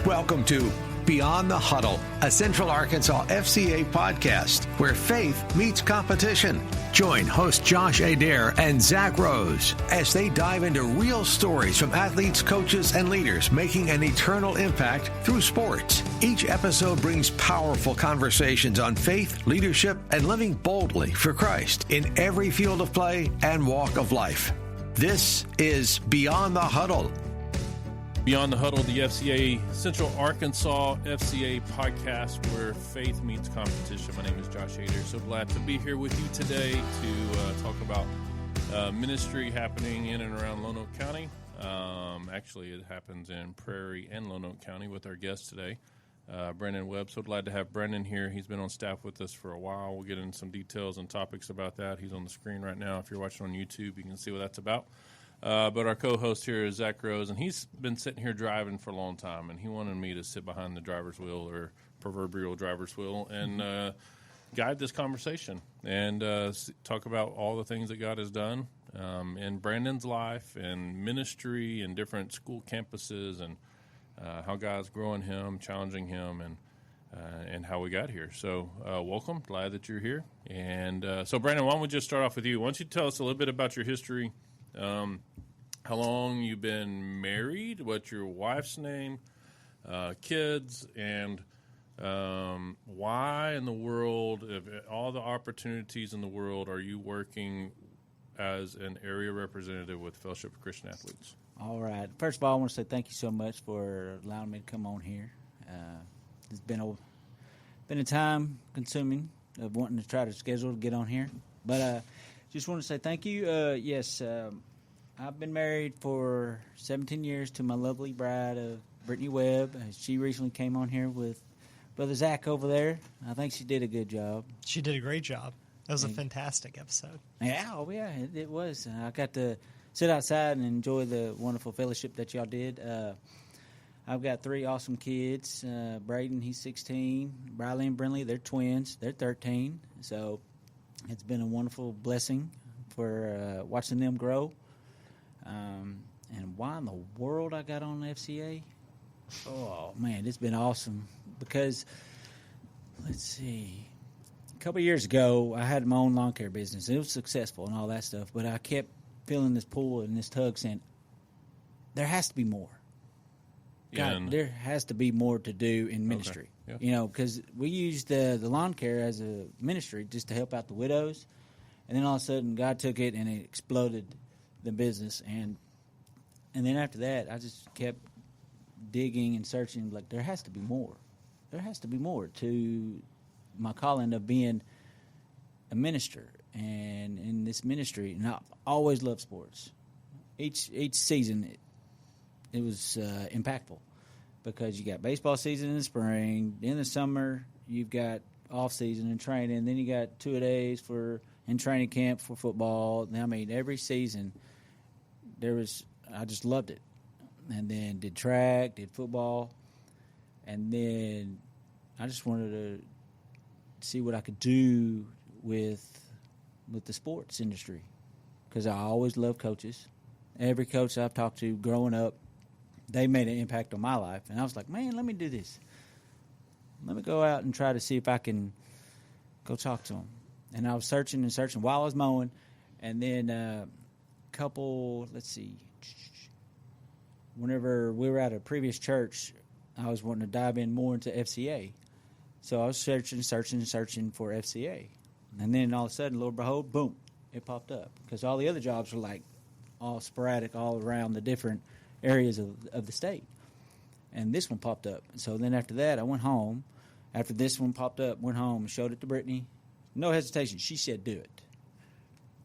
Welcome to Beyond the Huddle, a Central Arkansas FCA podcast where faith meets competition. Join host Josh Adair and Zach Rose as they dive into real stories from athletes, coaches, and leaders making an eternal impact through sports. Each episode brings powerful conversations on faith, leadership, and living boldly for Christ in every field of play and walk of life. This is Beyond the Huddle. Beyond the Huddle, the FCA Central Arkansas FCA podcast where faith meets competition. My name is Josh Adair. So glad to be here with you today to talk about ministry happening in and around Lonoke County. Actually, it happens in Prairie and Lonoke County with our guest today, Brendan Webb. So glad to have Brendan here. He's been on staff with us for a while. We'll get into some details and topics about that. He's on the screen right now. If you're watching on YouTube, you can see what that's about. But our co-host here is Zach Rose, and he's been sitting here driving for a long time, and he wanted me to sit behind the driver's wheel or proverbial driver's wheel and guide this conversation and talk about all the things that God has done in Brandon's life and ministry and different school campuses and how God's growing him, challenging him, and how we got here. So welcome. Glad that you're here. And so, Brandon, why don't we just start off with you? Why don't you tell us a little bit about your history, how long you've been married, what's your wife's name, kids, and why in the world, of all the opportunities in the world, are you working as an area representative with Fellowship of Christian Athletes? All right. First of all, I want to say thank you so much for allowing me to come on here. It's been a time consuming of wanting to try to schedule to get on here, but just want to say thank you. Yes, I've been married for 17 years to my lovely bride, Brittany Webb. She recently came on here with Brother Zach over there. I think she did a good job. She did a great job. That was a fantastic episode. Yeah, it was. I got to sit outside and enjoy the wonderful fellowship that y'all did. I've got 3 awesome kids. Braden, he's 16. Briley and Brinley, they're twins. They're 13. So it's been a wonderful blessing for watching them grow. And why in the world I got on the FCA? Oh, man, it's been awesome because, let's see, a couple of years ago, I had my own lawn care business. It was successful and all that stuff, but I kept feeling this pull and this tug saying, there has to be more. God, there has to be more to do in ministry. Okay. Yeah. You know, because we used the lawn care as a ministry just to help out the widows, and then all of a sudden God took it and it exploded the business, and then after that I just kept digging and searching, like there has to be more. There has to be more to my calling of being a minister, and in this ministry, and I always loved sports. Each season it was impactful because you got baseball season in the spring, in the summer you've got off season and training, then you got 2-a-days in training camp for football. I mean, every season I just loved it. And then did track, did football, and then I just wanted to see what I could do with the sports industry because I always loved coaches. Every coach I've talked to growing up, they made an impact on my life. And I was like, man, let me do this. Let me go out and try to see if I can go talk to them. And I was searching and searching while I was mowing. And then whenever we were at a previous church, I was wanting to dive in more into FCA. So I was searching for FCA. And then all of a sudden, Lord behold, boom, it popped up. Because all the other jobs were like all sporadic all around the different areas of the state. And this one popped up. So then after that, I went home. After this one popped up, went home, showed it to Brittany. No hesitation. She said, do it.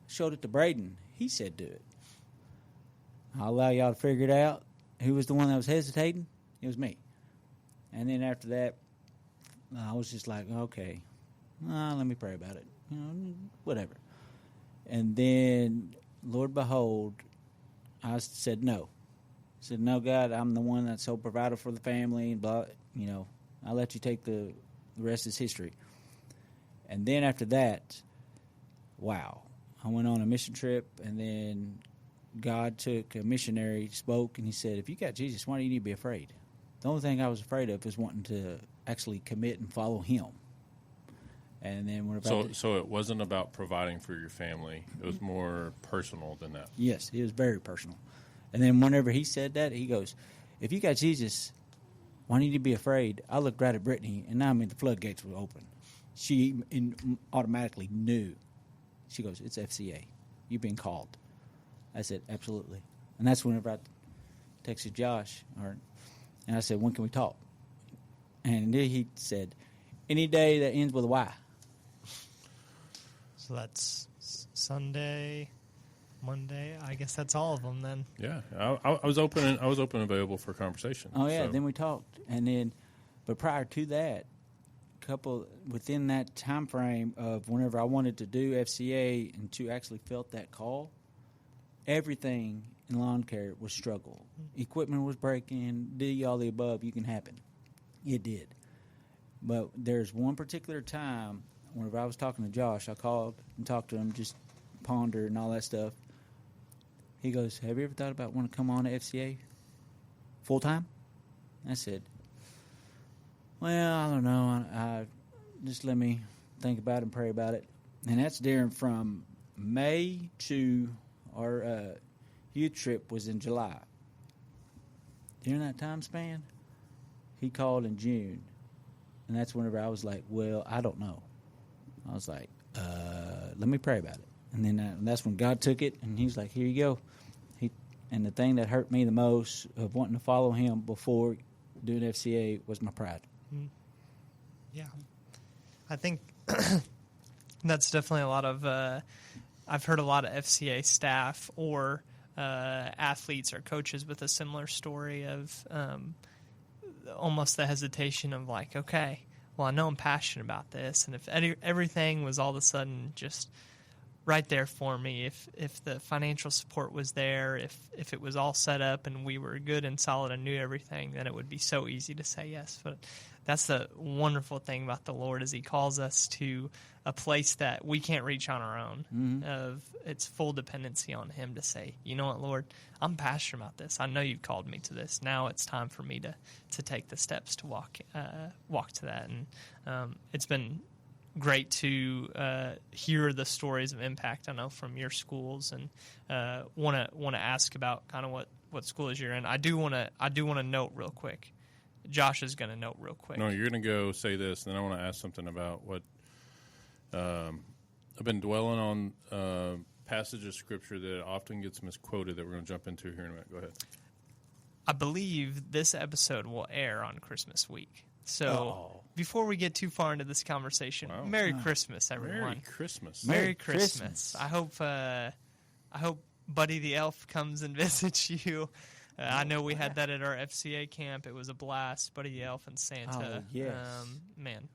Showed it to Braden. He said, do it. I'll allow y'all to figure it out. Who was the one that was hesitating? It was me. And then after that, I was just like, okay, let me pray about it. You know, whatever. And then, Lord behold, I said no. I said, no, God, I'm the one that's sole provider for the family. And blah, you know, I'll let you take the rest is history. And then after that, wow, I went on a mission trip, and then God took a missionary, spoke, and he said, if you got Jesus, why do you need to be afraid? The only thing I was afraid of was wanting to actually commit and follow him. And then So it wasn't about providing for your family. It was more personal than that. Yes, it was very personal. And then whenever he said that, he goes, if you got Jesus, why need you be afraid? I looked right at Brittany, and now the floodgates were open. She automatically knew. She goes, it's FCA. You've been called. I said, absolutely. And that's whenever I texted Josh, and I said, when can we talk? And then he said, any day that ends with a Y. So that's Sunday, Monday. I guess that's all of them then. Yeah, I was open. I was open and available for conversation. Oh yeah, so. Then we talked, and then, but prior to that, within that time frame of whenever I wanted to do FCA and to actually felt that call, everything in lawn care was struggle. Equipment was breaking. All the above you can happen. It did, but there's one particular time whenever I was talking to Josh, I called and talked to him, just ponder and all that stuff. He goes, have you ever thought about wanting to come on to FCA full time? I said, well, I don't know. I just let me think about it and pray about it. And that's during from May to our youth trip was in July. During that time span, he called in June. And that's whenever I was like, well, I don't know. I was like, let me pray about it. And then that's when God took it, and he's like, here you go. And the thing that hurt me the most of wanting to follow him before doing FCA was my pride. Yeah. I think that's definitely a lot of I've heard a lot of FCA staff or athletes or coaches with a similar story of almost the hesitation of like, okay, well, I know I'm passionate about this, and if everything was all of a sudden just right there for me, if the financial support was there, if it was all set up and we were good and solid and knew everything, then it would be so easy to say yes. But that's the wonderful thing about the Lord is he calls us to a place that we can't reach on our own. Of it's full dependency on him to say, you know what, Lord, I'm passionate about this. I know you've called me to this. Now it's time for me to take the steps to walk to that. And it's been great to hear the stories of impact I know from your schools, and want to ask about kind of what schools you're in. I do want to note real quick. Josh is going to note real quick. No, you're going to go say this, and then I want to ask something about what I've been dwelling on. Passage of scripture that often gets misquoted that we're going to jump into here in a minute. Go ahead. I believe this episode will air on Christmas week. So before we get too far into this conversation, Merry Christmas, everyone. Merry Christmas. Merry Christmas. I hope Buddy the Elf comes and visits you. I know we had that at our FCA camp. It was a blast. Buddy the Elf and Santa. Oh, yes. Man,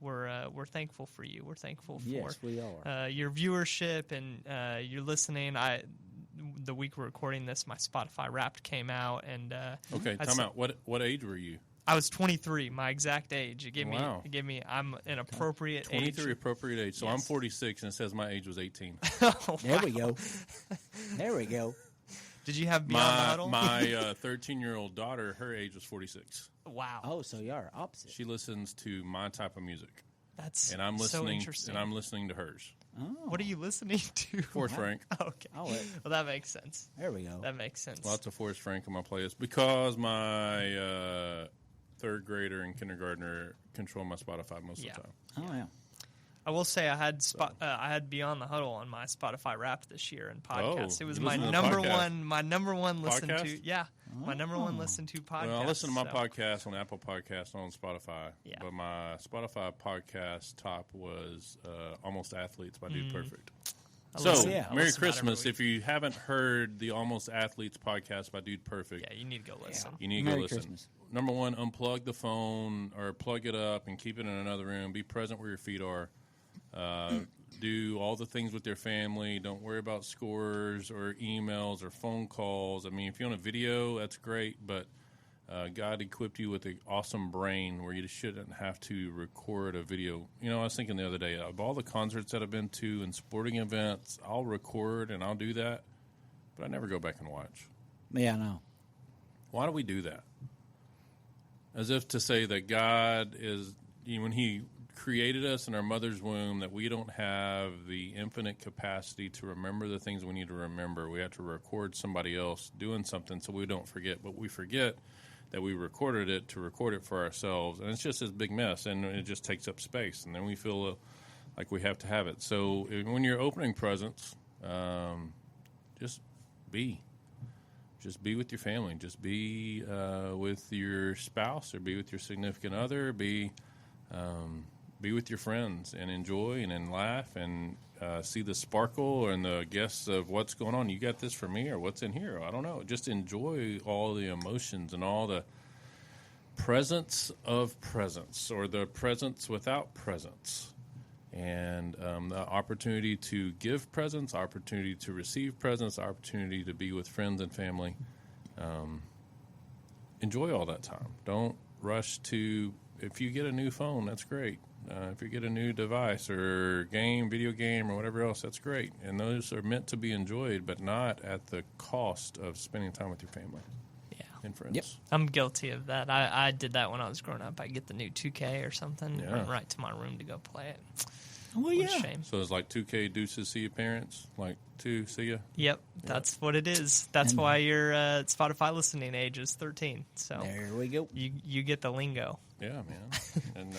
we're thankful for you. We're thankful for yes, we are. Your viewership and your listening. The week we're recording this, my Spotify Wrapped came out, and okay, time out. What age were you? I was 23, my exact age. It gave me. I'm an appropriate 23 age. 23 appropriate age. So yes. I'm 46, and it says my age was 18. Oh, there we go. There we go. Did you have Beyond the Huddle? My 13-year-old daughter, her age was 46. Wow. Oh, so you are opposite. She listens to my type of music. That's and I'm listening, so interesting. And I'm listening to hers. Oh. What are you listening to? Forrest Frank. Okay. Well, that makes sense. There we go. That makes sense. Lots of Forrest Frank on my playlist because my third grader and kindergartner control my Spotify most of the time. Oh, yeah. I will say I had Beyond the Huddle on my Spotify Wrapped this year in podcast. Oh, it was you my listen to number podcast? one, my number one listen Podcast? to. Yeah, my number one listen to podcast. Well, I listen to my podcast on Apple Podcasts on Spotify. Yeah. But my Spotify podcast top was Almost Athletes by Dude Perfect. So, Merry Christmas. If you haven't heard the Almost Athletes podcast by Dude Perfect, yeah, you need to go listen. You need to Merry go listen. Christmas. Number one, unplug the phone or plug it up and keep it in another room. Be present where your feet are. Do all the things with your family. Don't worry about scores or emails or phone calls. I mean, if you're on a video, that's great, but God equipped you with an awesome brain where you just shouldn't have to record a video. You know, I was thinking the other day, of all the concerts that I've been to and sporting events, I'll record and I'll do that, but I never go back and watch. Yeah, I know. Why do we do that? as if to say that God is, when He created us in our mother's womb, that we don't have the infinite capacity to remember the things we need to remember. We have to record somebody else doing something so we don't forget. But we forget that we recorded it to record it for ourselves. And it's just this big mess, and it just takes up space. And then we feel like we have to have it. So when you're opening presents, just be. Just be with your family. Just be with your spouse, or be with your significant other. Be with your friends and enjoy and laugh and see the sparkle and the guests of what's going on. You got this for me, or what's in here? I don't know. Just enjoy all the emotions and all the presence of presents, or the presents without presents. And the opportunity to give presents, opportunity to receive presents, opportunity to be with friends and family. Enjoy all that time. Don't rush to, if you get a new phone, that's great. If you get a new device or video game or whatever else, that's great. And those are meant to be enjoyed, but not at the cost of spending time with your family and friends. Yep. I'm guilty of that. I did that when I was growing up. I get the new 2K or something, Yeah. run right to my room to go play it. Well, What yeah. a shame. So it's like 2K deuces, see your parents, like 2, see ya. Yep, that's what it is. That's why your Spotify listening age is 13. So There we go. you get the lingo. Yeah, man. And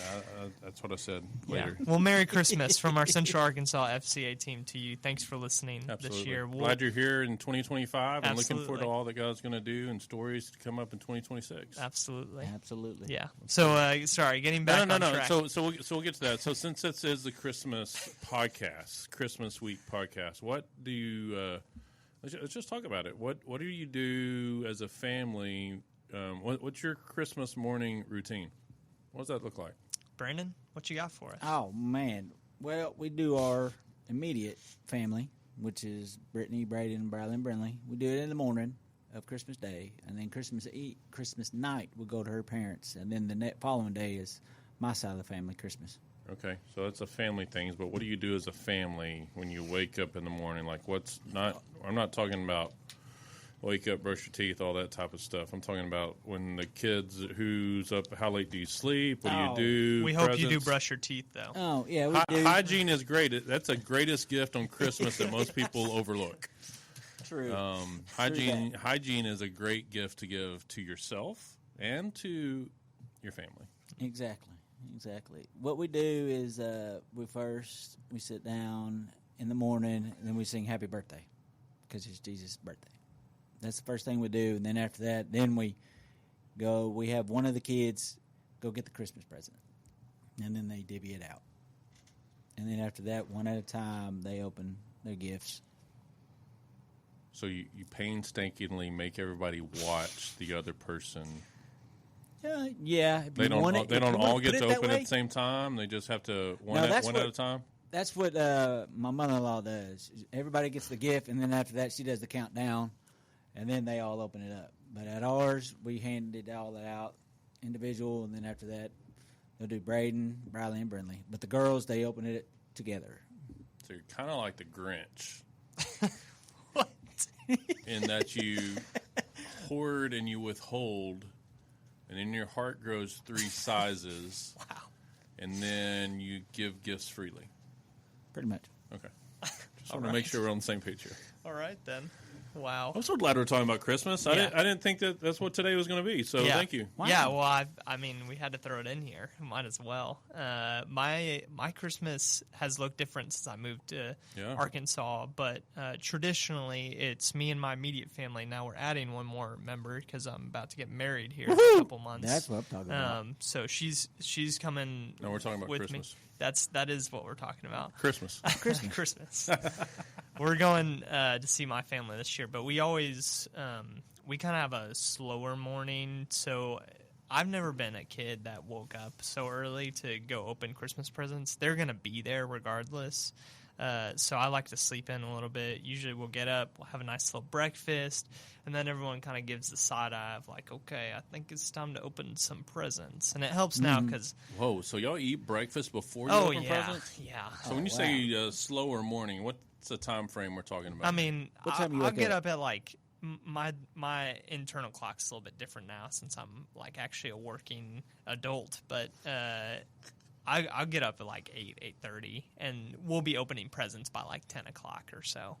that's what I said later. Yeah. Well, Merry Christmas from our Central Arkansas FCA team to you. Thanks for listening Absolutely. this year. Glad you're here in 2025 and looking forward Absolutely. to all that God's going to do and stories to come up in 2026. Absolutely. Absolutely. Yeah. So, sorry, getting back No. on track. So we'll get to that. So since this is the Christmas podcast, Christmas week podcast, what do you? Let's just talk about it. What do you do as a family? What's your Christmas morning routine? What does that look like? Brandon, what you got for us? Oh, man. Well, we do our immediate family, which is Brittany, Braden, Bradley, and Brinley. We do it in the morning of Christmas Day, and then Christmas night we go to her parents, and then the following day is my side of the family, Christmas. Okay, so that's a family thing. But what do you do as a family when you wake up in the morning? Like, I'm not talking about wake up, brush your teeth, all that type of stuff. I'm talking about when the kids, who's up, how late do you sleep? What do you do? We hope you do brush your teeth, though. Oh, yeah, we do. Hygiene is great. That's the greatest gift on Christmas that most people overlook. True. Hygiene is a great gift to give to yourself and to your family. Exactly. What we do is we sit down in the morning, and then we sing Happy Birthday because it's Jesus' birthday. That's the first thing we do, and then after that, then we have one of the kids go get the Christmas present, and then they divvy it out. And then after that, one at a time, they open their gifts. So you painstakingly make everybody watch the other person. Yeah. They don't all get to open at the same time. They just have to one at a time. That's what my mother-in-law does. Everybody gets the gift, and then after that, she does the countdown, and then they all open it up. But at ours, we handed all that out individual, and then after that, they'll do Braden, Bradley, and Brinley. But the girls, they open it together. So you're kind of like the Grinch. What? In that you hoard and you withhold, and then your heart grows 3 sizes. Wow. And then you give gifts freely. Pretty much. Okay. Just want to make sure we're on the same page here. All right, then. Wow. I'm so glad we're talking about Christmas. I didn't think that's what today was going to be, so thank you. Wow. Yeah, well, I mean, we had to throw it in here. Might as well. My Christmas has looked different since I moved to Arkansas, but traditionally it's me and my immediate family. Now we're adding one more member because I'm about to get married here in a couple months. That's what I'm talking about. So she's coming. No, we're talking about with Christmas. Me. That is what we're talking about. Christmas. Christmas. We're going to see my family this year, but we always we kind of have a slower morning. So I've never been a kid that woke up so early to go open Christmas presents. They're going to be there regardless. So I like to sleep in a little bit. Usually we'll get up, we'll have a nice little breakfast, and then everyone kind of gives the side eye of like, okay, I think it's time to open some presents. And it helps now because... Whoa, so y'all eat breakfast before you open presents? Yeah. So when you say slower morning, what's the time frame we're talking about? I mean, What time you I'll wake get up? up at like my internal clock's a little bit different now since I'm like actually a working adult. But I'll get up at like 8:30, and we'll be opening presents by like 10 o'clock or so.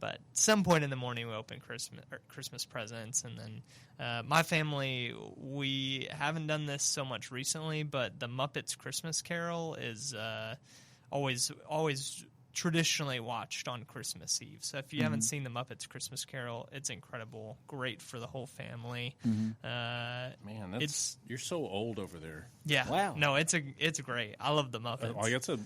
But some point in the morning we open Christmas presents, and then my family, we haven't done this so much recently, but the Muppets Christmas Carol is always traditionally watched on Christmas Eve. So if you haven't seen the Muppets Christmas Carol, it's incredible, great for the whole family. Man, you're so old over there. Yeah, Wow. No, it's great. I love the Muppets. Like I said,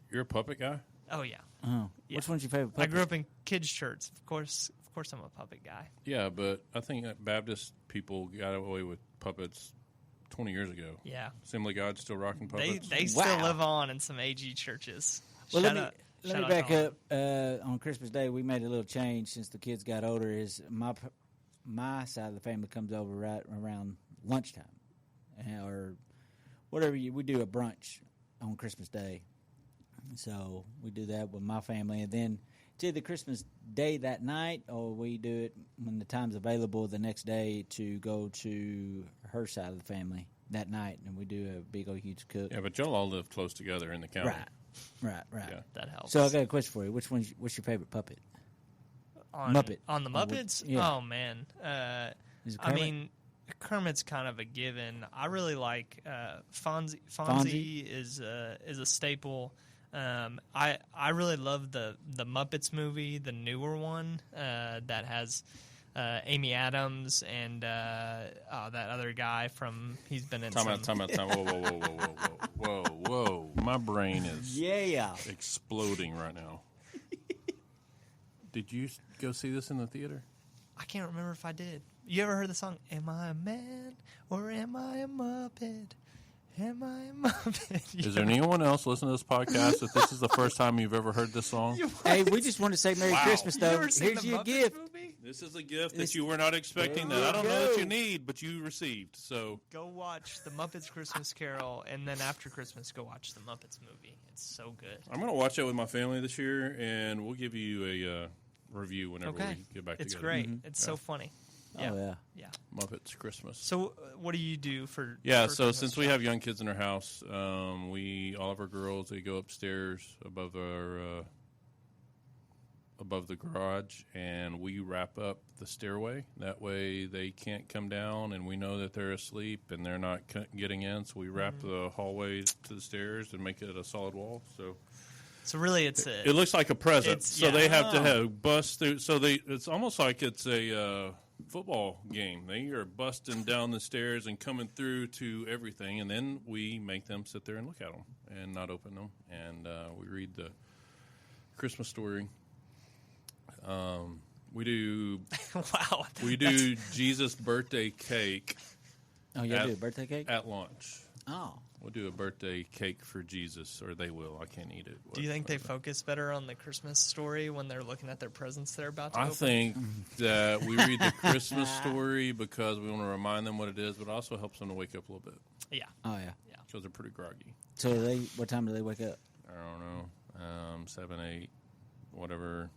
you're a puppet guy. Oh yeah. Oh. Yeah. Which one's your favorite I puppet? grew up in kids' church. Of course, I'm a puppet guy. Yeah, but I think that Baptist people got away with puppets 20 years ago. Yeah. Assembly God's still rocking puppets. They still live on in some AG churches. Well, Shout let me out back to up. On Christmas Day, we made a little change since the kids got older. Is my side of the family comes over right around lunchtime, or whatever. We do a brunch on Christmas Day, so we do that with my family, and then it's either Christmas Day that night, or we do it when the time's available the next day to go to her side of the family that night, and we do a big old huge cook. Yeah, but y'all all live close together in the county. Right. Yeah. That helps. So I got a question for you. What's your favorite puppet? Muppet. On the Muppets? Yeah. Oh, man. Is it I Kermit? mean, Kermit's kind of a given. I really like Fonzie. Fonzie? Is a staple. I really love the Muppets movie, the newer one that has Amy Adams and that other guy from. He's been in. Time out. Whoa. My brain is exploding right now. Did you go see this in the theater? I can't remember if I did. You ever heard the song, Am I a Man or Am I a Muppet? Am I a Muppet? Is there anyone else listening to this podcast that this is the first time you've ever heard this song? Hey, we just want to say Merry Christmas, You though. ever seen Here's the your Muppets gift. movie? This is a gift that you were not expecting, that I don't know that you need, but you received. So Go watch the Muppets Christmas Carol, and then after Christmas, go watch the Muppets movie. It's so good. I'm going to watch it with my family this year, and we'll give you a review whenever Okay. we get back It's together. great. It's so funny. Yeah. Oh, Yeah. Muppets Christmas. So, what do you do for? Yeah, for so Christmas, since we Josh? have young kids in our house, all of our girls, they go upstairs above the garage, and we wrap up the stairway. That way they can't come down, and we know that they're asleep and they're not getting in. So we wrap the hallway to the stairs and make it a solid wall. So really, it looks like a present. It's- So yeah. they have to have bust through. So it's almost like it's a football game. They are busting down the stairs and coming through to everything, and then we make them sit there and look at them and not open them, and we read the Christmas story. We do wow. we do Jesus' birthday cake Oh, you do a birthday cake? at lunch. Oh. We'll do a birthday cake for Jesus, or they will. I can't eat it. Do you think they focus better on the Christmas story when they're looking at their presents they're about to I open? think that we read the Christmas story because we want to remind them what it is, but it also helps them to wake up a little bit Yeah. Oh, yeah. because they're pretty groggy. So what time do they wake up? I don't know, 7, 8, whatever.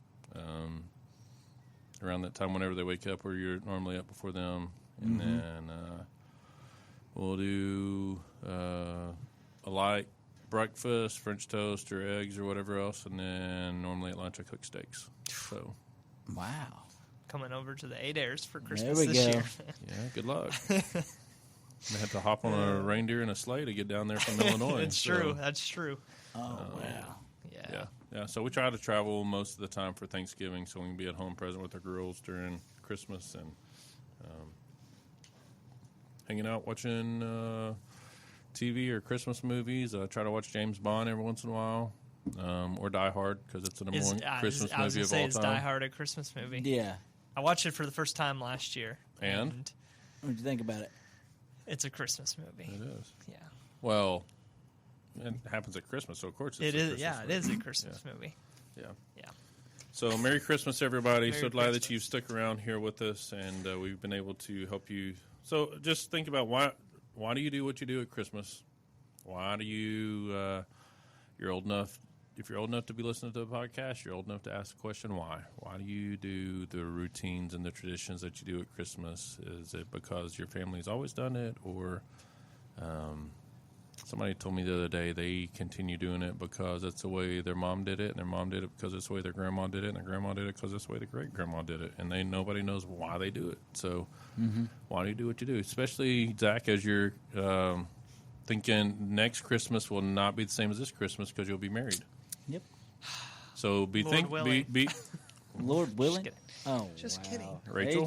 Around that time, whenever they wake up, or you're normally up before them, and then we'll do a light breakfast, French toast or eggs or whatever else, and then normally at lunch I cook steaks. So Wow. Coming over to the Adares for Christmas we this go. year. yeah, good luck. I had to hop on a reindeer and a sleigh to get down there from Illinois. It's so, true. That's true. Oh, wow. Yeah. So we try to travel most of the time for Thanksgiving, so we can be at home present with our girls during Christmas and hanging out watching TV or Christmas movies. I try to watch James Bond every once in a while, or Die Hard because it's the number one Christmas I was movie gonna of say, all is Die time. Hard a Christmas movie? Yeah. I watched it for the first time last year. And? What did you think about it? It's a Christmas movie. It is. Yeah. Well, it happens at Christmas, so of course it's It a is. Christmas Yeah, it movie. is a Christmas movie. Yeah. Yeah. So Merry Christmas, everybody. Merry So glad that Christmas. you've stuck around here with us, and we've been able to help you. So just think about why do you do what you do at Christmas? Why do you you're old enough if you're old enough to be listening to the podcast, you're old enough to ask the question, why? Why do you do the routines and the traditions that you do at Christmas? Is it because your family's always done it, or somebody told me the other day they continue doing it because it's the way their mom did it, and their mom did it because it's the way their grandma did it, and their grandma did it because it's the way the great-grandma did it, and nobody knows why they do it. So why do you do what you do? Especially, Zach, as you're thinking next Christmas will not be the same as this Christmas because you'll be married. Yep. So Lord willing. Lord willing. Just kidding. Rachel,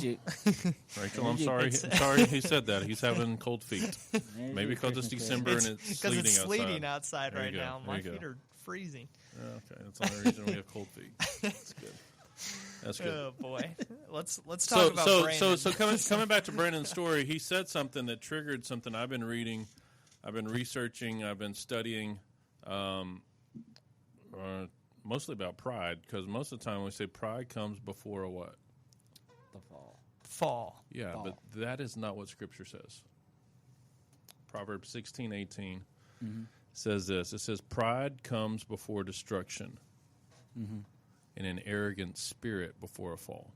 I'm sorry. I'm sorry he said that. He's having cold feet. Maybe because it's December and it's sleeting outside. Because it's sleeting outside right now. My feet are freezing. Okay, that's the only reason we have cold feet. That's good. That's good. Oh boy, let's talk about Brandon. So coming back to Brandon's story, he said something that triggered something I've been reading, I've been researching, I've been studying. Mostly about pride, because most of the time we say pride comes before a what? The Fall. Yeah, Fall. but that is not what Scripture says. Proverbs 16:18 says this. It says, pride comes before destruction, and an arrogant spirit before a fall.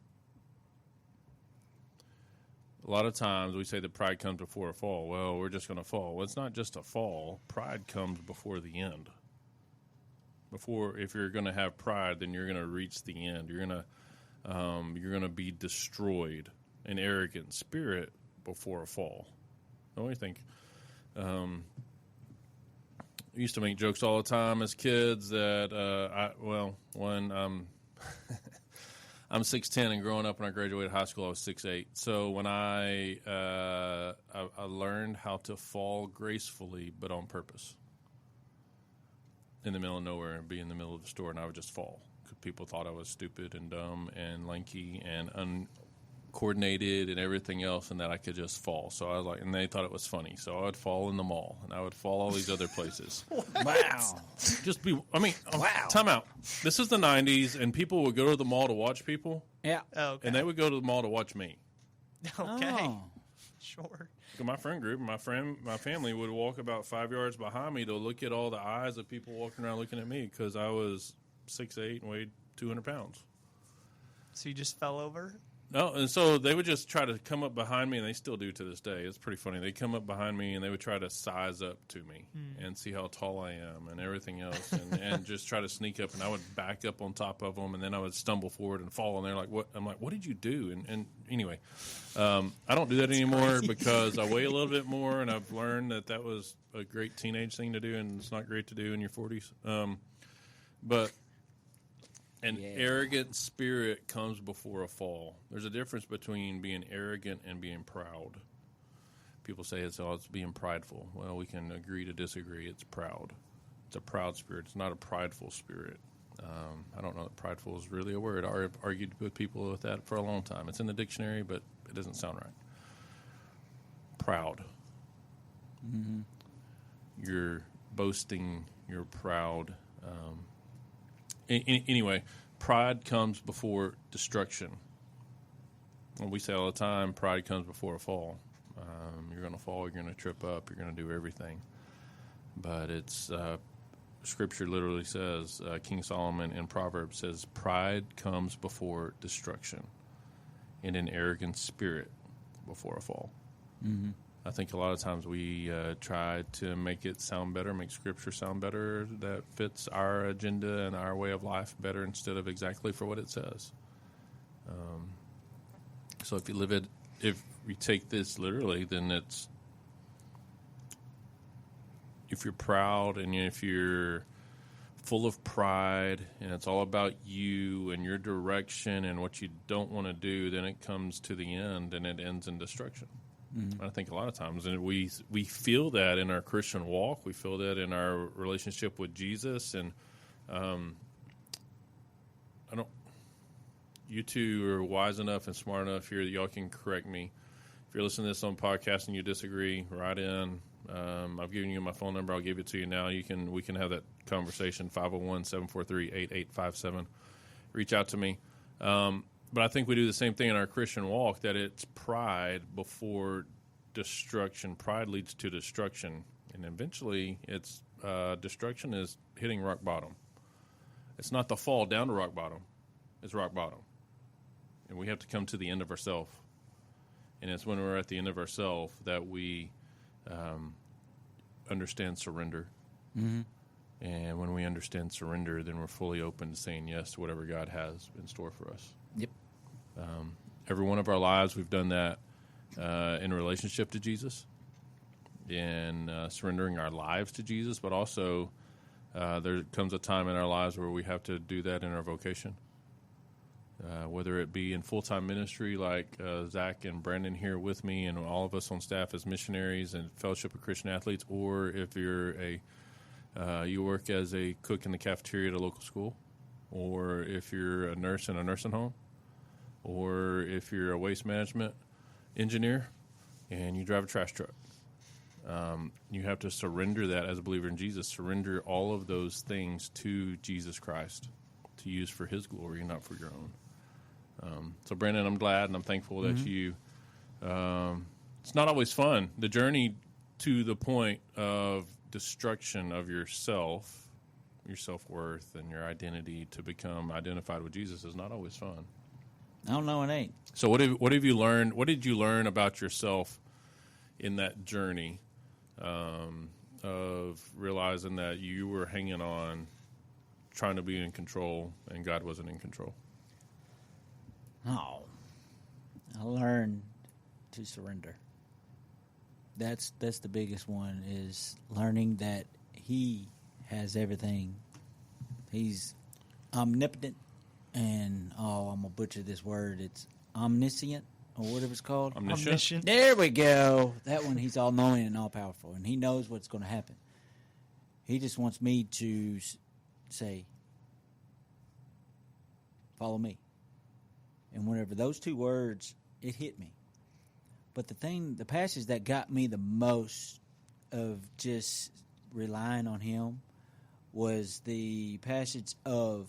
A lot of times we say that pride comes before a fall. Well, we're just going to fall. Well, it's not just a fall. Pride comes before the end. If you're going to have pride, then you're going to reach the end. You're going to be destroyed. An arrogant spirit before a fall. Don't you think? We used to make jokes all the time as kids that when I'm 6'10", and growing up when I graduated high school, I was 6'8". So when I learned how to fall gracefully, but on purpose. In the middle of nowhere and be in the middle of the store, and I would just fall. People thought I was stupid and dumb and lanky and uncoordinated and everything else, and that I could just fall. So I was like, and they thought it was funny. So I would fall in the mall, and I would fall all these other places. Wow. Wow. Time out. This is the 90s, and people would go to the mall to watch people. Yeah. Okay. And they would go to the mall to watch me. Okay. Oh. Sure. My friend group, my family would walk about 5 yards behind me to look at all the eyes of people walking around looking at me because I was 6'8" and weighed 200 pounds. So you just fell over? No, and so they would just try to come up behind me, and they still do to this day. It's pretty funny. They come up behind me, and they would try to size up to me and see how tall I am and everything else, and just try to sneak up. And I would back up on top of them, and then I would stumble forward and fall. And they're like, "What?" I'm like, "What did you do?" And anyway, I don't do that anymore because I weigh a little bit more, and I've learned that was a great teenage thing to do, and it's not great to do in your 40s. But an arrogant spirit comes before a fall. There's a difference between being arrogant and being proud. People say it's being prideful. Well, we can agree to disagree. It's proud. It's a proud spirit. It's not a prideful spirit. I don't know that prideful is really a word. I've argued with people with that for a long time. It's in the dictionary, but it doesn't sound right. Proud. Mm-hmm. You're boasting. You're proud. Anyway, pride comes before destruction. We say all the time, pride comes before a fall. You're going to fall, you're going to trip up, you're going to do everything. But it's Scripture literally says, King Solomon in Proverbs says, pride comes before destruction, and an arrogant spirit before a fall. Mm-hmm. I think a lot of times we try to make it sound better, make Scripture sound better, that fits our agenda and our way of life better instead of exactly for what it says. So if we take this literally, then it's, if you're proud and if you're full of pride and it's all about you and your direction and what you don't want to do, then it comes to the end and it ends in destruction. Mm-hmm. I think a lot of times, and we feel that in our Christian walk, we feel that in our relationship with Jesus, and you two are wise enough and smart enough here that y'all can correct me. If you're listening to this on podcast and you disagree, write in. I've given you my phone number. I'll give it to you now. We can have that conversation, 501-743-8857. Reach out to me. But I think we do the same thing in our Christian walk, that it's pride before destruction. Pride leads to destruction. And eventually, it's destruction is hitting rock bottom. It's not the fall down to rock bottom. It's rock bottom. And we have to come to the end of ourselves. And it's when we're at the end of ourselves that we understand surrender. Mm-hmm. And when we understand surrender, then we're fully open to saying yes to whatever God has in store for us. Yep. Every one of our lives, we've done that in relationship to Jesus, in surrendering our lives to Jesus, but also there comes a time in our lives where we have to do that in our vocation. Whether it be in full-time ministry like Zach and Brandon here with me and all of us on staff as missionaries and Fellowship of Christian Athletes, or if you're you work as a cook in the cafeteria at a local school, or if you're a nurse in a nursing home, or if you're a waste management engineer and you drive a trash truck. You have to surrender that as a believer in Jesus, surrender all of those things to Jesus Christ to use for his glory, not for your own. So, Brandon, I'm glad and I'm thankful that you, it's not always fun. The journey to the point of destruction of yourself, your self-worth, and your identity to become identified with Jesus is not always fun. I don't know, it ain't. So what have you learned? What did you learn about yourself in that journey of realizing that you were hanging on, trying to be in control, and God wasn't in control? Oh, I learned to surrender. That's the biggest one, is learning that he has everything. He's omnipotent, and I'm going to butcher this word. It's omniscient, or whatever it's called. Omniscient. There we go. That one, he's all-knowing and all-powerful, and he knows what's going to happen. He just wants me to say, follow me. And whenever those two words, it hit me. But the passage that got me the most of just relying on him was the passage of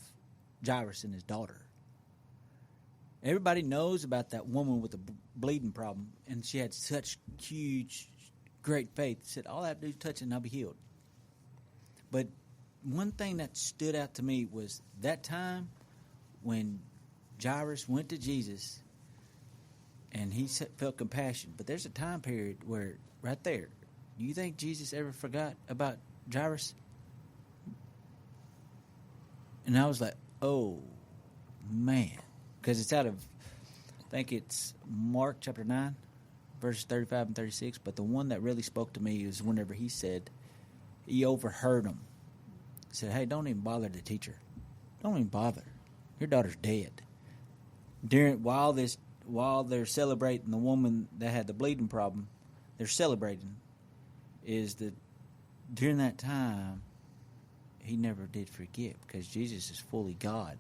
Jairus and his daughter. Everybody knows about that woman with the bleeding problem, and she had such huge, great faith. Said, all I have to do is touch it and I'll be healed. But one thing that stood out to me was that time when Jairus went to Jesus and he felt compassion. But there's a time period where, right there, do you think Jesus ever forgot about Jairus? And I was like, oh, man. Because it's out of, I think it's Mark chapter 9, verses 35 and 36. But the one that really spoke to me is whenever he said, he overheard him. He said, hey, don't even bother the teacher. Don't even bother. Your daughter's dead. While they're celebrating the woman that had the bleeding problem, they're celebrating, is that during that time, he never did forget, because Jesus is fully God.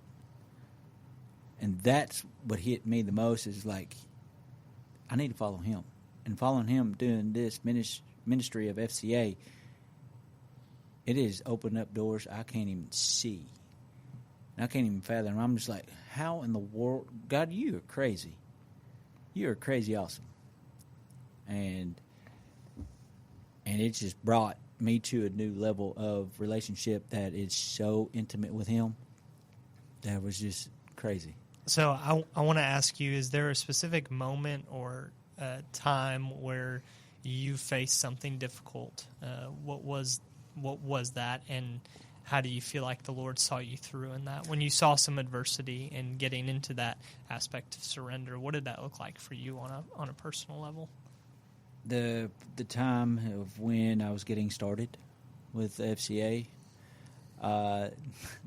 And that's what hit me the most, is like, I need to follow him. And following him doing this ministry of FCA, it is opened up doors I can't even see. And I can't even fathom. I'm just like, how in the world? God, you are crazy. You are crazy awesome. And it just brought me to a new level of relationship that is so intimate with him. That was just crazy. So I want to ask you, is there a specific moment or time where you faced something difficult? What was that, and how do you feel like the Lord saw you through in that? When you saw some adversity and getting into that aspect of surrender, what did that look like for you on a personal level? The time of when I was getting started with FCA. Matter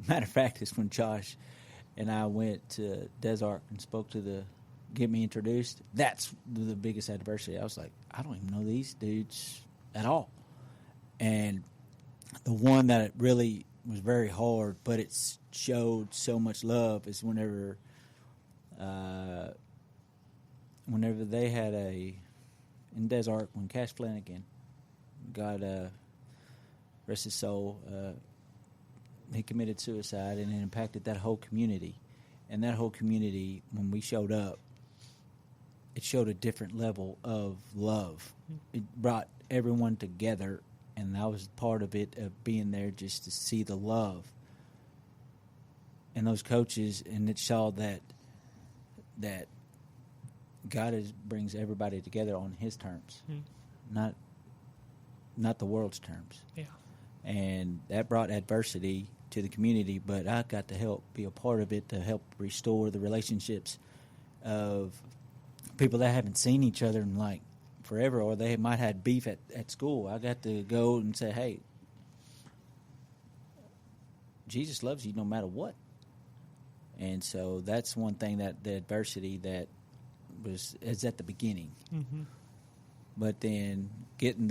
of fact, it's when Josh and I went to Desark and spoke to get me introduced. That's the biggest adversity. I was like, I don't even know these dudes at all. And the one that really was very hard, but it showed so much love, is whenever they had in Desark, when Cash Flanagan, God rest his soul, he committed suicide, and it impacted that whole community. And that whole community, when we showed up, it showed a different level of love. It brought everyone together, and that was part of it, of being there just to see the love. and those coaches, and it saw that God brings everybody together on His terms, not the world's terms. Yeah. And that brought adversity to the community, but I got to help be a part of it to help restore the relationships of people that haven't seen each other in like forever, or they might have had beef at school. I got to go and say, hey, Jesus loves you no matter what. And so that's one thing, that the adversity that is at the beginning. Mm-hmm. But then getting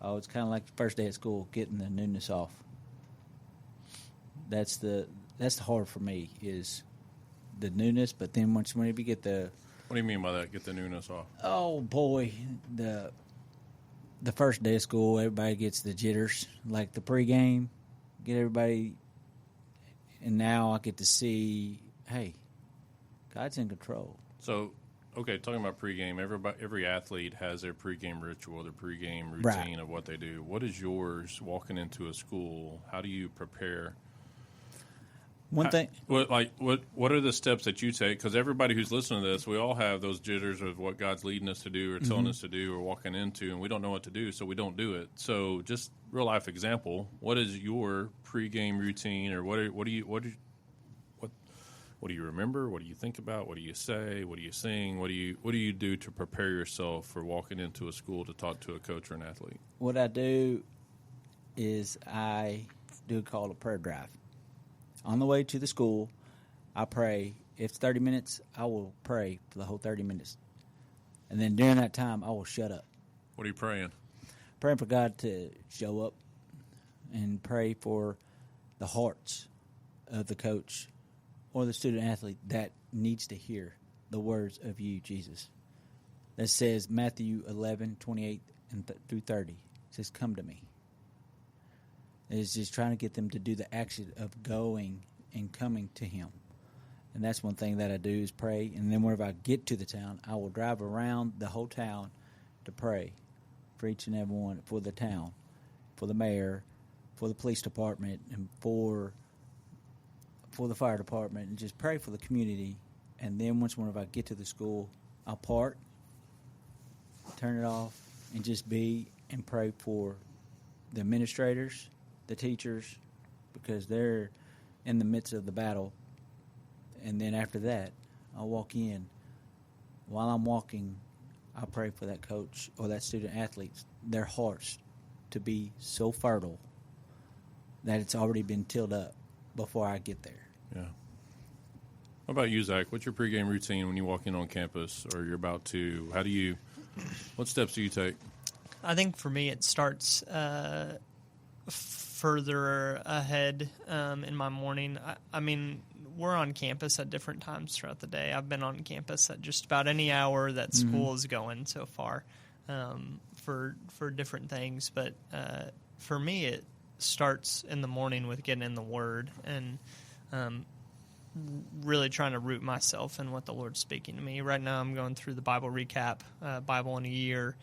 it's kind of like the first day at school, getting the newness off. That's the hard for me, is the newness. But then whenever you get the... What do you mean by that, get the newness off? Oh, boy. The first day of school, everybody gets the jitters, like the pregame, get everybody... And now I get to see, hey, God's in control. So, okay, talking about pregame, every athlete has their pregame ritual, their pregame routine of what they do. What is yours walking into a school? How do you prepare? What are the steps that you take? Because everybody who's listening to this, we all have those jitters of what God's leading us to do or telling us to do or walking into, and we don't know what to do, so we don't do it. So, just real life example, what is your pregame routine, or what do you remember? What do you think about? What do you say? What do you sing? What do you do to prepare yourself for walking into a school to talk to a coach or an athlete? What I do is I do call a prayer drive. On the way to the school, I pray. If it's 30 minutes, I will pray for the whole 30 minutes. And then during that time, I will shut up. What are you praying? Praying for God to show up, and pray for the hearts of the coach or the student athlete that needs to hear the words of you, Jesus. That says, Matthew 11:28 through 30, says, come to me. It's just trying to get them to do the action of going and coming to Him. And that's one thing that I do, is pray. And then whenever I get to the town, I will drive around the whole town to pray for each and every one, for the town, for the mayor, for the police department, and for the fire department, and just pray for the community. And then whenever I get to the school, I'll park, turn it off, and just be and pray for the administrators, the teachers, because they're in the midst of the battle. And then after that, I'll walk in. While I'm walking, I'll pray for that coach or that student athlete, their hearts to be so fertile that it's already been tilled up before I get there. Yeah. How about you, Zach? What's your pregame routine when you walk in on campus, or you're about to? What steps do you take? I think for me, it starts further ahead in my morning. I mean, we're on campus at different times throughout the day. I've been on campus at just about any hour that school is going so far for different things. But for me, it starts in the morning with getting in the Word and really trying to root myself in what the Lord's speaking to me. Right now I'm going through the Bible recap, Bible in a Year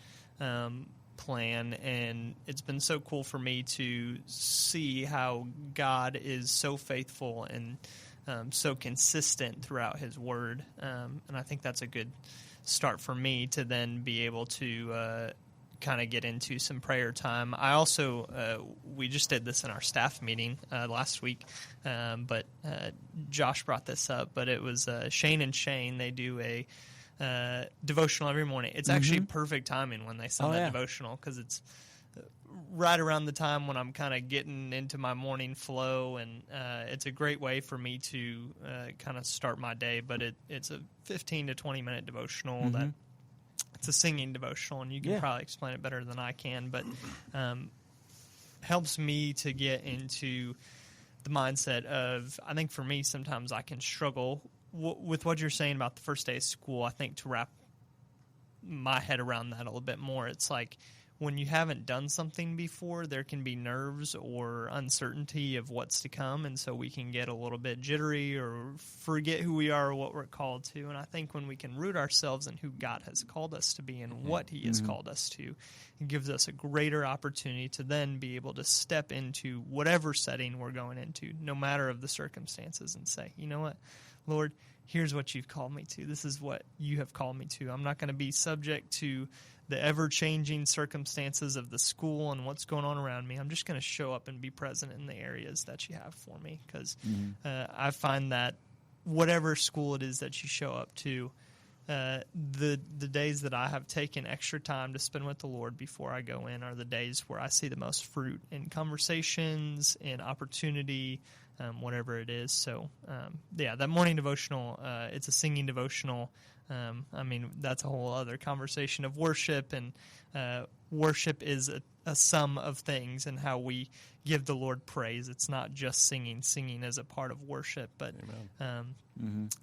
plan, and it's been so cool for me to see how God is so faithful and so consistent throughout His Word. And I think that's a good start for me to then be able to kind of get into some prayer time. I also, we just did this in our staff meeting last week, but Josh brought this up, but it was Shane and Shane. They do a devotional every morning. It's actually perfect timing when they send that devotional, because it's right around the time when I'm kind of getting into my morning flow, and it's a great way for me to kind of start my day. But it's a 15 to 20 minute devotional that it's a singing devotional, and you can probably explain it better than I can, but helps me to get into the mindset of, I think for me, sometimes I can struggle with what you're saying about the first day of school. I think to wrap my head around that a little bit more, it's like when you haven't done something before, there can be nerves or uncertainty of what's to come, and so we can get a little bit jittery or forget who we are or what we're called to. And I think when we can root ourselves in who God has called us to be and what He has called us to, it gives us a greater opportunity to then be able to step into whatever setting we're going into, no matter of the circumstances, and say, you know what, Lord, here's what you've called me to. This is what you have called me to. I'm not going to be subject to the ever-changing circumstances of the school and what's going on around me. I'm just going to show up and be present in the areas that you have for me, because I find that whatever school it is that you show up to, the days that I have taken extra time to spend with the Lord before I go in are the days where I see the most fruit in conversations, in opportunity, whatever it is. So, that morning devotional, it's a singing devotional. I mean, that's a whole other conversation of worship, and worship is a sum of things and how we give the Lord praise. It's not just singing. Singing is a part of worship, but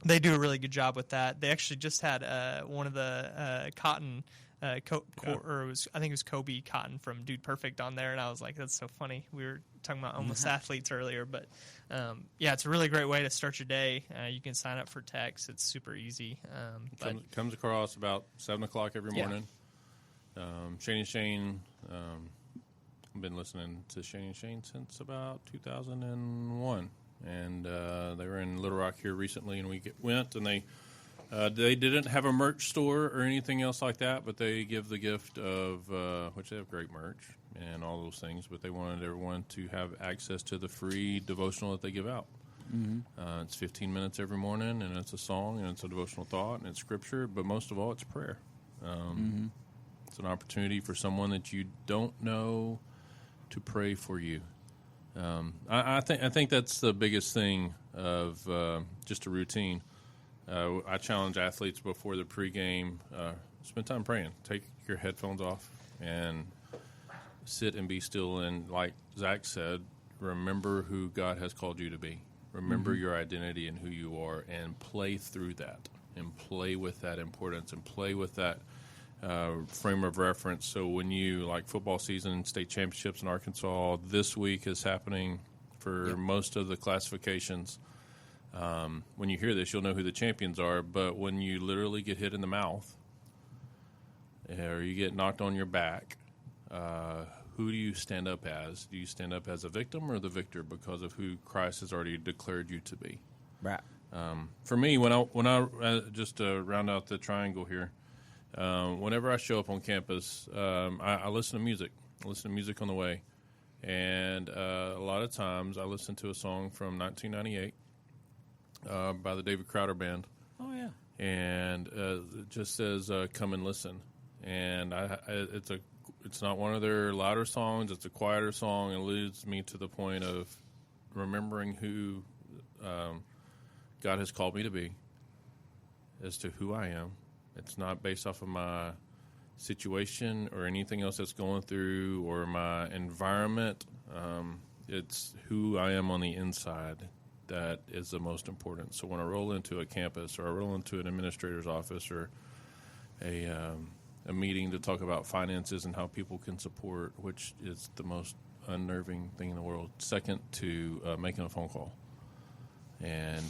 they do a really good job with that. They actually just had one of the Cotton, I think it was Kobe Cotton from Dude Perfect on there, and I was like, that's so funny. We were talking about homeless athletes earlier, but it's a really great way to start your day. You can sign up for text. It's super easy. Comes across about 7 o'clock every morning. Shane and Shane, I've been listening to Shane and Shane since about 2001, and they were in Little Rock here recently, and we went, and they didn't have a merch store or anything else like that, but they give the gift of, which they have great merch and all those things, but they wanted everyone to have access to the free devotional that they give out. It's 15 minutes every morning, and it's a song, and it's a devotional thought, and it's scripture, but most of all, it's prayer. It's an opportunity for someone that you don't know to pray for you. I think that's the biggest thing of just a routine. I challenge athletes before the pregame, spend time praying. Take your headphones off and sit and be still. And like Zach said, remember who God has called you to be. Remember your identity and who you are, and play through that, and play with that importance, and play with that frame of reference. So when you, like football season, state championships in Arkansas, this week is happening for most of the classifications. When you hear this, you'll know who the champions are, but when you literally get hit in the mouth or you get knocked on your back, who do you stand up as? Do you stand up as a victim or the victor because of who Christ has already declared you to be? Right. For me, when I just to round out the triangle here, whenever I show up on campus, I listen to music. I listen to music on the way, and a lot of times I listen to a song from 1998 by the David Crowder Band. Oh yeah. And it just says "Come and Listen," and it's not one of their louder songs. It's a quieter song, and leads me to the point of remembering who God has called me to be, as to who I am. It's not based off of my situation or anything else that's going through or my environment. It's who I am on the inside that is the most important. So when I roll into a campus, or I roll into an administrator's office, or a meeting to talk about finances and how people can support, which is the most unnerving thing in the world, second to making a phone call. And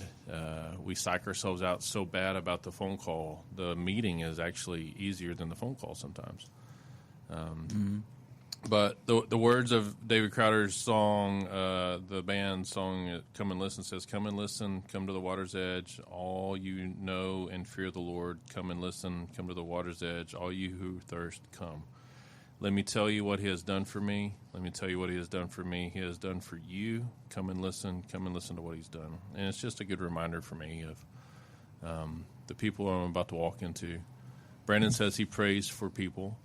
we psych ourselves out so bad about the phone call. The meeting is actually easier than the phone call sometimes. But the words of David Crowder's song, the band's song, "Come and Listen," says, "Come and listen, come to the water's edge, all you know and fear the Lord. Come and listen, come to the water's edge, all you who thirst, come. Let me tell you what He has done for me. Let me tell you what He has done for me. He has done for you. Come and listen to what He's done." And it's just a good reminder for me of the people I'm about to walk into. Brandon says he prays for people.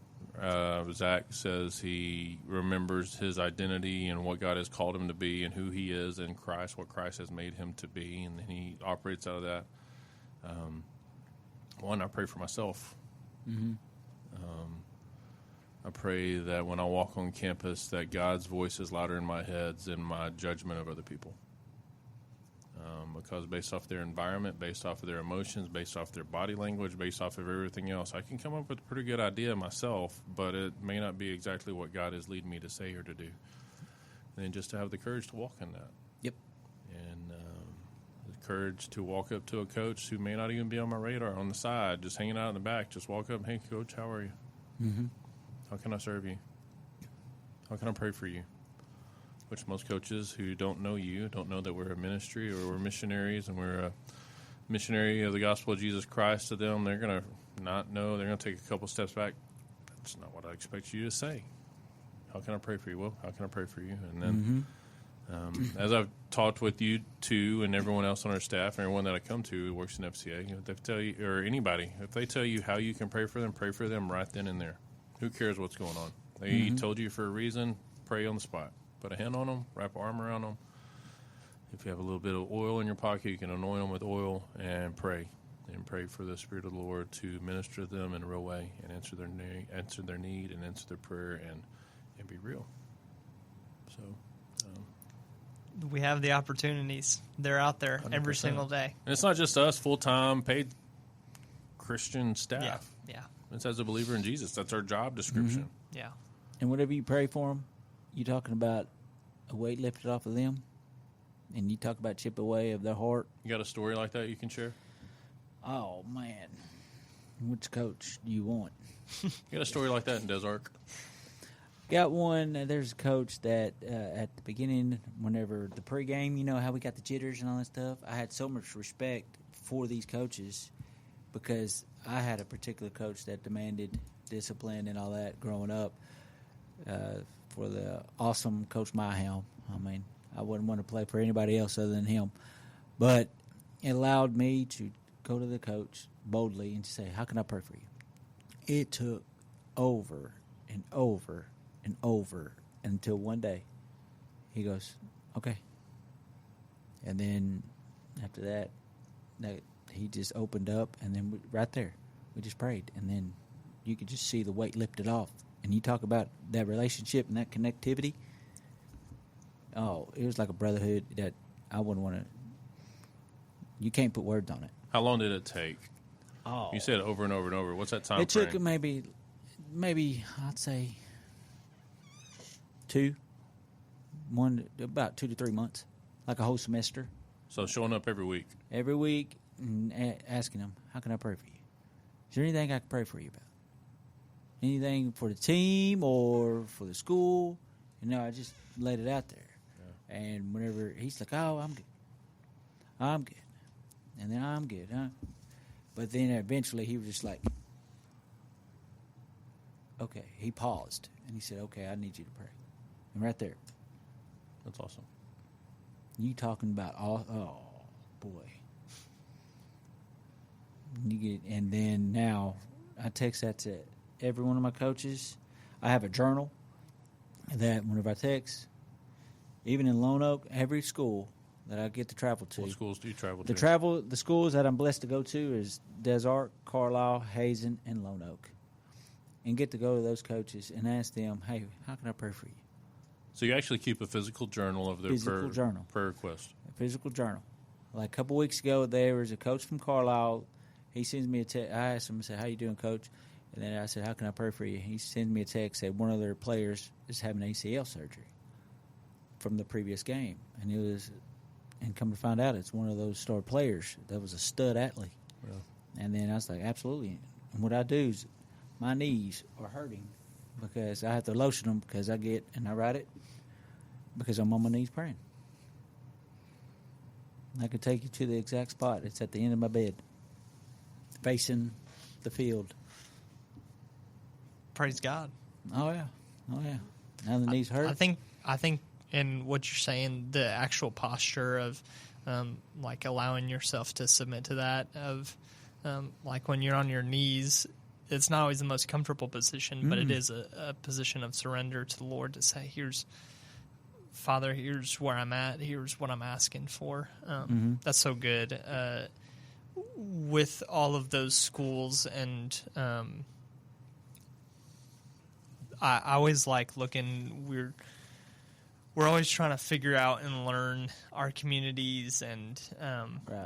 Zach says he remembers his identity and what God has called him to be and who he is in Christ, what Christ has made him to be, and then he operates out of that. I pray for myself. I pray that when I walk on campus that God's voice is louder in my head than my judgment of other people. because based off their environment, based off of their emotions, based off their body language, based off of everything else, I can come up with a pretty good idea myself, but it may not be exactly what God is leading me to say or to do. And then just to have the courage to walk in that. Yep. And the courage to walk up to a coach who may not even be on my radar on the side, just hanging out in the back, just walk up, hey, coach, how are you? Mm-hmm. How can I serve you? How can I pray for you? Which most coaches who don't know you, don't know that we're a ministry or we're missionaries and we're a missionary of the gospel of Jesus Christ to them, they're going to not know. They're going to take a couple steps back. That's not what I expect you to say. How can I pray for you? Well, how can I pray for you? And then as I've talked with you two and everyone else on our staff and everyone that I come to who works in FCA, if they tell you, or anybody, if they tell you how you can pray for them right then and there. Who cares what's going on? They told you for a reason, pray on the spot. Put a hand on them, wrap an arm around them. If you have a little bit of oil in your pocket, you can anoint them with oil and pray. And pray for the Spirit of the Lord to minister to them in a real way and answer their need and answer their prayer and be real. So we have the opportunities. They're out there 100%. Every single day. And it's not just us, full-time, paid Christian staff. Yeah. It's as a believer in Jesus. That's our job description. Yeah. And whenever you pray for them, you talking about a weight lifted off of them, and you talk about chip away of their heart. You got a story like that you can share? Oh, man. Which coach do you want? You got a story like that in Des Arc? Got one. There's a coach that at the beginning, whenever the pregame, you know how we got the jitters and all that stuff, I had so much respect for these coaches because I had a particular coach that demanded discipline and all that growing up. For the awesome Coach Myhelm. I mean, I wouldn't want to play for anybody else other than him. But it allowed me to go to the coach boldly and say, how can I pray for you? It took over and over and over until one day he goes, okay. And then after that he just opened up, and then right there, we just prayed. And then you could just see the weight lifted off. And you talk about that relationship and that connectivity. Oh, it was like a brotherhood that I wouldn't want to. You can't put words on it. How long did it take? Oh, You said over and over and over. What's that time it frame? took maybe I'd say about 2 to 3 months, like a whole semester. So showing up every week. Every week, and asking them, "How can I pray for you? Is there anything I can pray for you about? Anything for the team or for the school?" I just laid it out there. Yeah. And whenever he's like, "Oh, I'm good," and then I'm good, huh? But then eventually he was just like, "Okay." He paused and he said, "Okay, I need you to pray." And right there, That's awesome. you talking about oh boy. And then now I text that to every one of my coaches. I have a journal that whenever I text, even in Lone Oak, every school that I get to travel to. What schools do you travel to? The schools that I'm blessed to go to is Des Arc, Carlisle, Hazen, and Lone Oak. And get to go to those coaches and ask them, hey, how can I pray for you? So you actually keep a physical journal of their prayer request. A physical journal. Like a couple weeks ago, there was a coach from Carlisle. He sends me a text. I asked him, I said, how you doing, Coach? And then I said, how can I pray for you? He sends me a text, said one of their players is having ACL surgery from the previous game. And come to find out, it's one of those star players that was a stud athlete. Yeah. And then I was like, absolutely. And what I do is my knees are hurting because I have to lotion them because I write it because I'm on my knees praying. I could take you to the exact spot. It's at the end of my bed, facing the field. Praise God. Oh yeah. Now the knees hurt. I think in what you're saying, the actual posture of like allowing yourself to submit to that, of like when you're on your knees, it's not always the most comfortable position, but it is a position of surrender to the Lord to say, Father, here's where I'm at. Here's what I'm asking for. That's so good. With all of those schools, and I always like looking. we're always trying to figure out and learn our communities and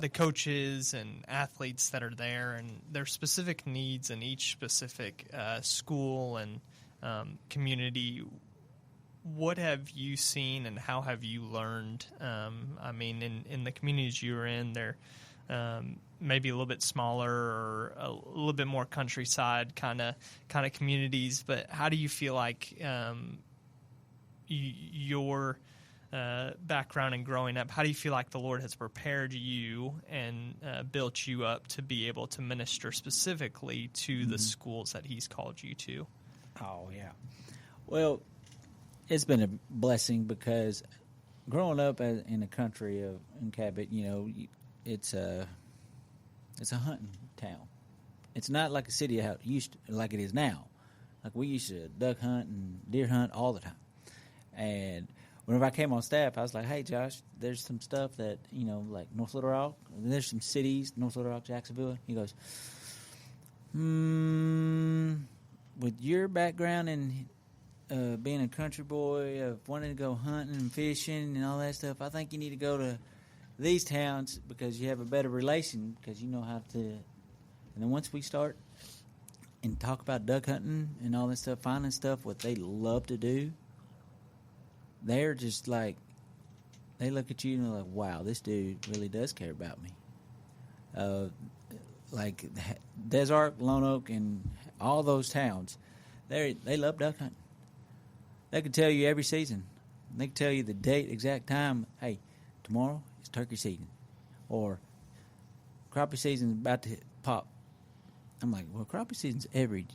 the coaches and athletes that are there and their specific needs in each specific school and community. What have you seen and how have you learned? I mean, in the communities you were in, they're maybe a little bit smaller or a little bit more countryside kind of communities. But how do you feel like your background in growing up, how do you feel like the Lord has prepared you and built you up to be able to minister specifically to the schools that He's called you to? Oh, yeah. Well, it's been a blessing because growing up in the country in Cabot, it's a hunting town. It's not like a city like it is now. Like we used to duck hunt and deer hunt all the time. And whenever I came on staff, I was like, hey, Josh, there's some stuff that, like North Little Rock. There's some cities, North Little Rock, Jacksonville. He goes, with your background in being a country boy, of wanting to go hunting and fishing and all that stuff, I think you need to go to these towns because you have a better relation because you know how to. And then once we start and talk about duck hunting and all that stuff, finding stuff, what they love to do, they're just like, they look at you and they're like, wow, this dude really does care about me. Like Desart, Lone Oak, and all those towns, they love duck hunting. They can tell you every season. They can tell you the date, exact time. Hey, tomorrow is turkey season, or crappie season's about to pop. I'm like, well, crappie season's every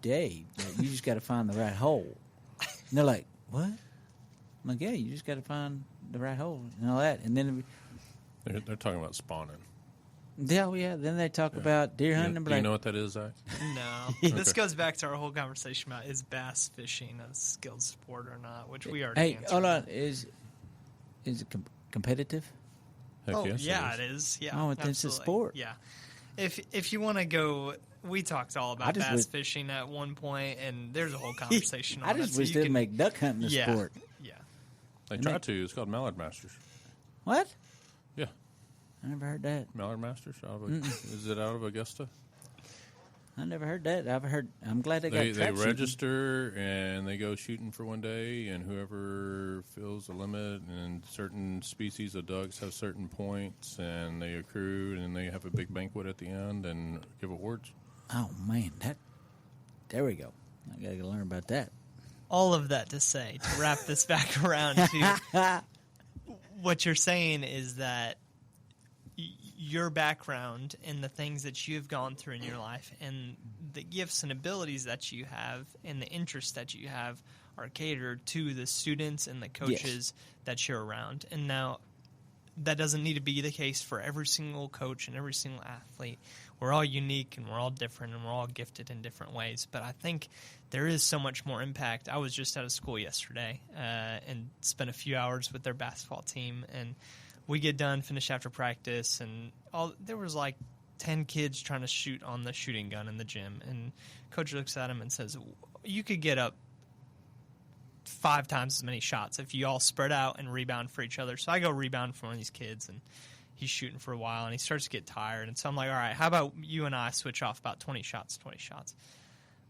day. Like, you just got to find the right hole. And they're like, what? I'm like, yeah, you just got to find the right hole and all that. And then they're talking about spawning. Yeah. Then they talk about deer hunting. Do you know what that is, Zach? No. This goes back to our whole conversation about is bass fishing a skilled sport or not, which we already answered. Hold on. Is it competitive? Heck yes, yeah, it is. Yeah, oh, it's a sport. Yeah. If you want to go, we talked all about bass fishing at one point, and there's a whole conversation on it. I just wish they'd make duck hunting a sport. Yeah. They try to. It's called Mallard Masters. What? Yeah. I never heard that. Mallard Masters? Is it out of Augusta? I never heard that. I'm glad they got They trap register and they go shooting for one day, and whoever fills the limit, and certain species of ducks have certain points, and they accrue, and they have a big banquet at the end and give awards. Oh, man. There we go. I got to learn about that. All of that to say, to wrap this back around to what you're saying is that your background and the things that you've gone through in your life and the gifts and abilities that you have and the interests that you have are catered to the students and the coaches that you're around. And now that doesn't need to be the case for every single coach and every single athlete. We're all unique and we're all different and we're all gifted in different ways. But I think there is so much more impact. I was just out of school yesterday and spent a few hours with their basketball team, and we get done, finish after practice, and there was like 10 kids trying to shoot on the shooting gun in the gym. And coach looks at him and says, you could get up 5 times as many shots if you all spread out and rebound for each other. So I go rebound for one of these kids, and he's shooting for a while, and he starts to get tired. And so I'm like, all right, how about you and I switch off about 20 shots.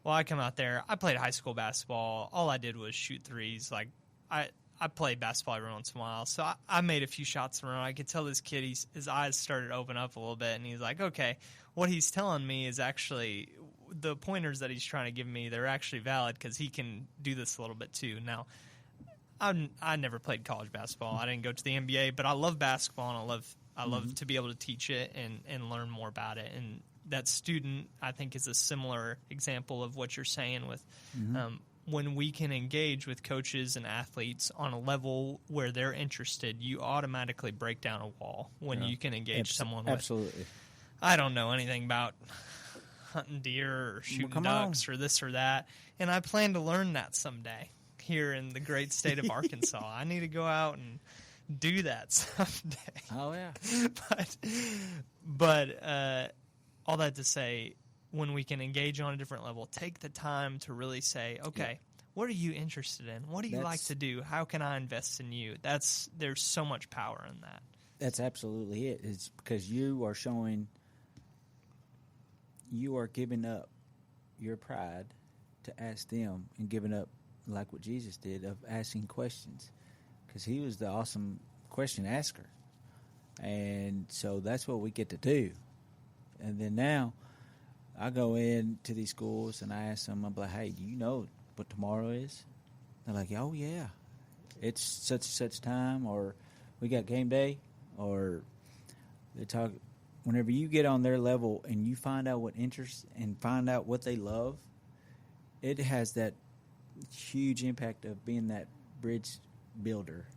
Well, I come out there. I played high school basketball. All I did was shoot threes. Like, I played basketball every once in a while, so I made a few shots in a row. I could tell this kid, his eyes started to open up a little bit, and he's like, okay, what he's telling me is actually the pointers that he's trying to give me, they're actually valid because he can do this a little bit too. Now, I never played college basketball. I didn't go to the NBA, but I love basketball, and I love to be able to teach it and learn more about it. And that student, I think, is a similar example of what you're saying with when we can engage with coaches and athletes on a level where they're interested, you automatically break down a wall when you can engage someone with. Absolutely. I don't know anything about hunting deer or shooting ducks or this or that, and I plan to learn that someday here in the great state of Arkansas. I need to go out and do that someday. Oh, yeah. But all that to say, when we can engage on a different level, take the time to really say, okay, what are you interested in? What do you like to do? How can I invest in you? There's so much power in that. That's absolutely it. It's because you are showing, you are giving up your pride to ask them, and giving up, like what Jesus did, of asking questions, because he was the awesome question asker. And so that's what we get to do. And then now I go into these schools and I ask them, I'm like, hey, do you know what tomorrow is? They're like, oh, yeah, it's such and such time, or we got game day, or they talk. Whenever you get on their level and you find out what interests and find out what they love, it has that huge impact of being that bridge builder.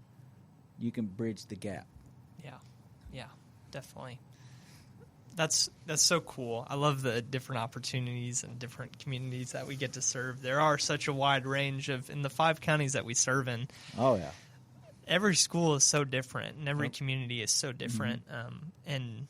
You can bridge the gap. Yeah, definitely. That's so cool. I love the different opportunities and different communities that we get to serve. There are such a wide range in the 5 counties that we serve in. Oh, yeah. Every school is so different, and every community is so different. And,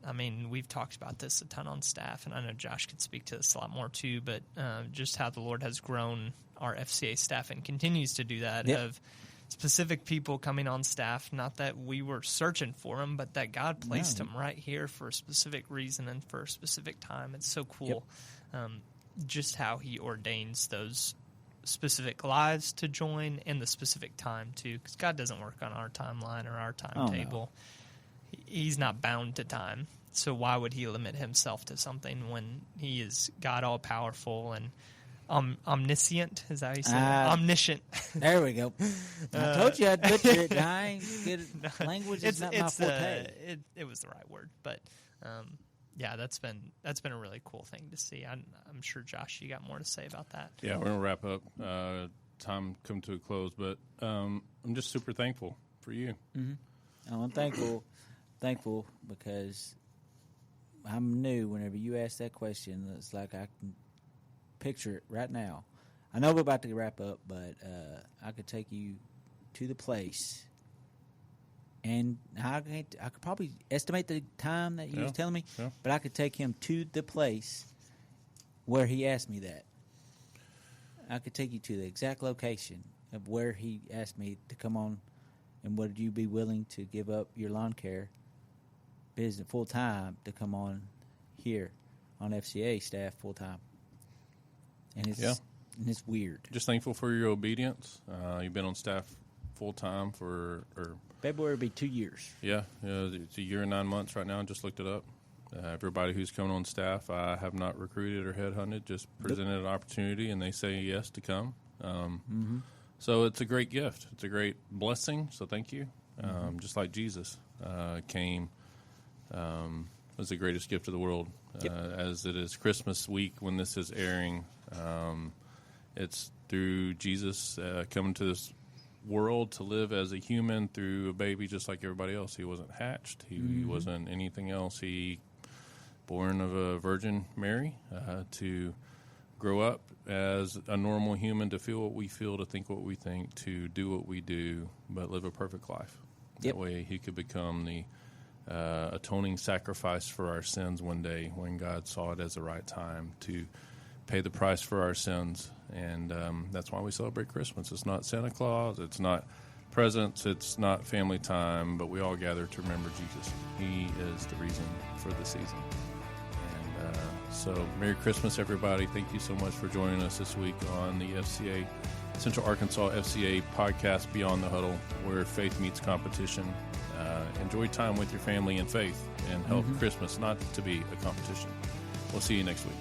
I mean, we've talked about this a ton on staff, and I know Josh could speak to this a lot more too, but just how the Lord has grown our FCA staff and continues to do that, of specific people coming on staff, not that we were searching for them, but that God placed them right here for a specific reason and for a specific time. It's so cool just how he ordains those specific lives to join and the specific time too, because God doesn't work on our timeline or our timetable. Oh, no. He's not bound to time, so why would he limit himself to something when he is God all-powerful and omniscient? Is that how you say it? Omniscient. There we go. I told you I'd butcher it. I ain't good at language. It's not my forte. It was the right word, but yeah, that's been a really cool thing to see. I'm sure, Josh, you got more to say about that. Yeah, we're gonna wrap up. Time come to a close, but I'm just super thankful for you. Oh, I'm thankful because I'm new. Whenever you ask that question, it's like I can picture it right now. I know we're about to wrap up, but I could take you to the place, and I could probably estimate the time that you was telling me, but I could take him to the place where he asked me that. I could take you to the exact location of where he asked me to come on, and would you be willing to give up your lawn care business full time to come on here on FCA staff full time? And it's weird. Just thankful for your obedience. You've been on staff full time for February will be 2 years. Yeah, it's a year and 9 months right now. I just looked it up. Everybody who's coming on staff, I have not recruited or headhunted. Just presented an opportunity, and they say yes to come. So it's a great gift. It's a great blessing. So thank you. Just like Jesus came, was the greatest gift of the world. As it is Christmas week when this is airing. It's through Jesus coming to this world to live as a human through a baby just like everybody else. He wasn't hatched. He wasn't anything else. He born of a Virgin Mary to grow up as a normal human, to feel what we feel, to think what we think, to do what we do, but live a perfect life. That way he could become the atoning sacrifice for our sins one day when God saw it as the right time to pay the price for our sins. And that's why we celebrate Christmas. It's not Santa Claus, it's not presents, it's not family time, but we all gather to remember Jesus. He is the reason for the season. And so Merry Christmas, everybody. Thank you so much for joining us this week on the FCA Central Arkansas FCA podcast, Beyond the Huddle, where faith meets competition. Enjoy time with your family and faith, and help Christmas not to be a competition. We'll see you next week.